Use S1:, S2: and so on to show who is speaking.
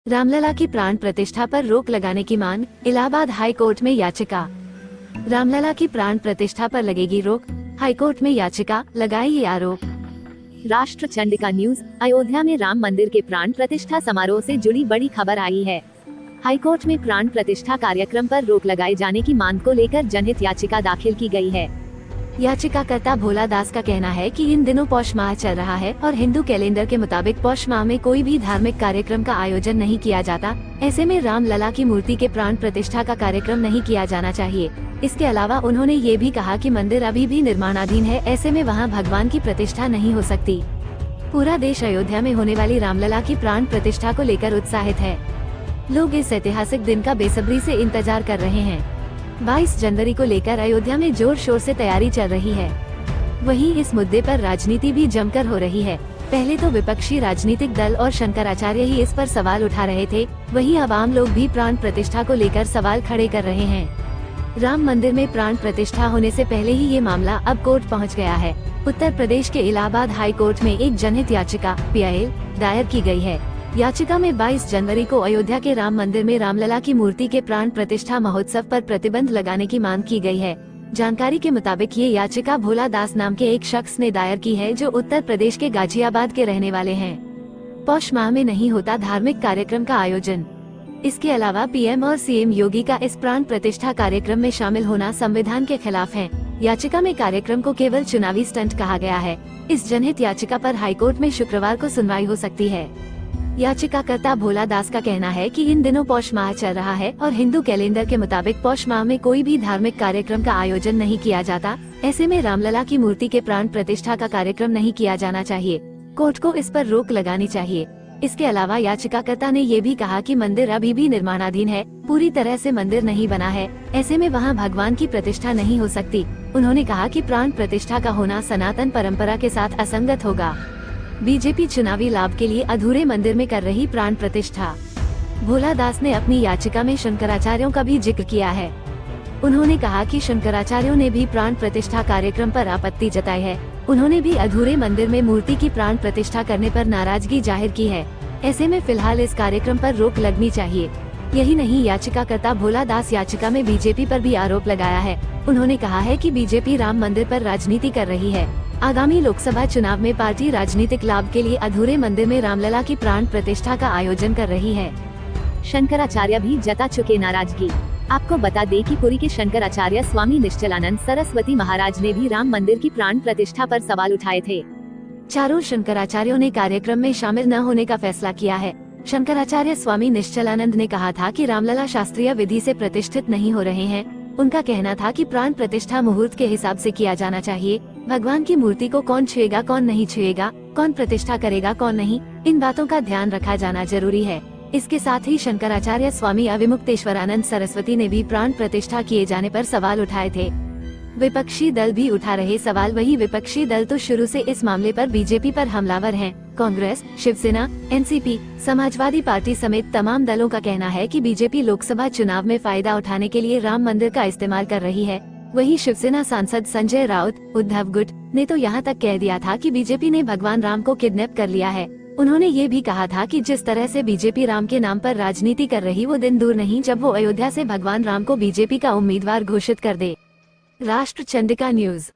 S1: रामलला की प्राण प्रतिष्ठा पर रोक लगाने की मांग, इलाहाबाद हाई कोर्ट में याचिका। रामलला की प्राण प्रतिष्ठा पर लगेगी रोक, हाईकोर्ट में याचिका, लगाए ये आरोप।
S2: राष्ट्र चंडिका न्यूज। अयोध्या में राम मंदिर के प्राण प्रतिष्ठा समारोह से जुड़ी बड़ी खबर आई है। हाईकोर्ट में प्राण प्रतिष्ठा कार्यक्रम पर रोक लगाए जाने की मांग को लेकर जनहित याचिका दाखिल की गई है।
S1: याचिकाकर्ता भोला दास का कहना है कि इन दिनों पौष माह चल रहा है और हिंदू कैलेंडर के मुताबिक पौष माह में कोई भी धार्मिक कार्यक्रम का आयोजन नहीं किया जाता। ऐसे में रामलला की मूर्ति के प्राण प्रतिष्ठा का कार्यक्रम नहीं किया जाना चाहिए। इसके अलावा उन्होंने ये भी कहा कि मंदिर अभी भी निर्माणाधीन है, ऐसे में वहां भगवान की प्रतिष्ठा नहीं हो सकती। पूरा देश अयोध्या में होने वाली रामलला की प्राण प्रतिष्ठा को लेकर उत्साहित है। लोग इस ऐतिहासिक दिन का बेसब्री से इंतजार कर रहे हैं। 22 जनवरी को लेकर अयोध्या में जोर शोर से तैयारी चल रही है। वहीं इस मुद्दे पर राजनीति भी जमकर हो रही है। पहले तो विपक्षी राजनीतिक दल और शंकराचार्य ही इस पर सवाल उठा रहे थे, वहीं अब आम लोग भी प्राण प्रतिष्ठा को लेकर सवाल खड़े कर रहे हैं। राम मंदिर में प्राण प्रतिष्ठा होने से पहले ही ये मामला अब कोर्ट पहुंच गया है। उत्तर प्रदेश के इलाहाबाद हाई कोर्ट में एक जनहित याचिका PIL दायर की गई है। याचिका में 22 जनवरी को अयोध्या के राम मंदिर में रामलला की मूर्ति के प्राण प्रतिष्ठा महोत्सव पर प्रतिबंध लगाने की मांग की गई है। जानकारी के मुताबिक ये याचिका भोला दास नाम के एक शख्स ने दायर की है, जो उत्तर प्रदेश के गाजियाबाद के रहने वाले हैं। पौष माह में नहीं होता धार्मिक कार्यक्रम का आयोजन। इसके अलावा PM और CM योगी का इस प्राण प्रतिष्ठा कार्यक्रम में शामिल होना संविधान के खिलाफ है। याचिका में कार्यक्रम को केवल चुनावी स्टंट कहा गया है। इस जनहित याचिका पर हाईकोर्ट में शुक्रवार को सुनवाई हो सकती है। याचिकाकर्ता भोला दास का कहना है कि इन दिनों पौष माह चल रहा है और हिंदू कैलेंडर के मुताबिक पौष माह में कोई भी धार्मिक कार्यक्रम का आयोजन नहीं किया जाता। ऐसे में रामलला की मूर्ति के प्राण प्रतिष्ठा का कार्यक्रम नहीं किया जाना चाहिए। कोर्ट को इस पर रोक लगानी चाहिए। इसके अलावा याचिकाकर्ता ने ये भी कहा कि मंदिर अभी भी निर्माणाधीन है, पूरी तरह से मंदिर नहीं बना है, ऐसे में वहाँ भगवान की प्रतिष्ठा नहीं हो सकती। उन्होंने कहा कि प्राण प्रतिष्ठा का होना सनातन परंपरा के साथ असंगत होगा। बीजेपी चुनावी लाभ के लिए अधूरे मंदिर में कर रही प्राण प्रतिष्ठा। भोला दास ने अपनी याचिका में शंकराचार्यों का भी जिक्र किया है। उन्होंने कहा कि शंकराचार्यों ने भी प्राण प्रतिष्ठा कार्यक्रम पर आपत्ति जताई है। उन्होंने भी अधूरे मंदिर में मूर्ति की प्राण प्रतिष्ठा करने पर नाराजगी जाहिर की है। ऐसे में फिलहाल इस कार्यक्रम पर रोक लगनी चाहिए। यही नहीं, याचिकाकर्ता भोला दास याचिका में बीजेपी पर भी आरोप लगाया है। उन्होंने कहा है कि बीजेपी राम मंदिर पर राजनीति कर रही है। आगामी लोकसभा चुनाव में पार्टी राजनीतिक लाभ के लिए अधूरे मंदिर में रामलला की प्राण प्रतिष्ठा का आयोजन कर रही है।
S2: शंकराचार्य भी जता चुके नाराजगी। आपको बता दें कि पुरी के शंकराचार्य स्वामी निश्चलानंद सरस्वती महाराज ने भी राम मंदिर की प्राण प्रतिष्ठा पर सवाल उठाए थे।
S1: चारों शंकराचार्यों ने कार्यक्रम में शामिल न होने का फैसला किया है। शंकराचार्य स्वामी निश्चलानंद ने कहा था कि रामलला शास्त्रीय विधि से प्रतिष्ठित नहीं हो रहे हैं। उनका कहना था कि प्राण प्रतिष्ठा मुहूर्त के हिसाब से किया जाना चाहिए। भगवान की मूर्ति को कौन छुएगा, कौन नहीं छुएगा, कौन प्रतिष्ठा करेगा, कौन नहीं, इन बातों का ध्यान रखा जाना जरूरी है। इसके साथ ही शंकराचार्य स्वामी अविमुक्तेश्वरानंद सरस्वती ने भी प्राण प्रतिष्ठा किए जाने पर सवाल उठाए थे। विपक्षी दल भी उठा रहे सवाल। वही विपक्षी दल तो शुरू से इस मामले पर बीजेपी पर हमलावर हैं। कांग्रेस, शिवसेना, NCP, समाजवादी पार्टी समेत तमाम दलों का कहना है कि बीजेपी लोकसभा चुनाव में फायदा उठाने के लिए राम मंदिर का इस्तेमाल कर रही है। वहीं शिवसेना सांसद संजय राउत, उद्धव गुट ने तो यहाँ तक कह दिया था कि बीजेपी ने भगवान राम को किडनैप कर लिया है। उन्होंने ये भी कहा था कि जिस तरह से बीजेपी राम के नाम पर राजनीति कर रही, वो दिन दूर नहीं जब वो अयोध्या से भगवान राम को बीजेपी का उम्मीदवार घोषित कर दे। राष्ट्र चंडिका न्यूज।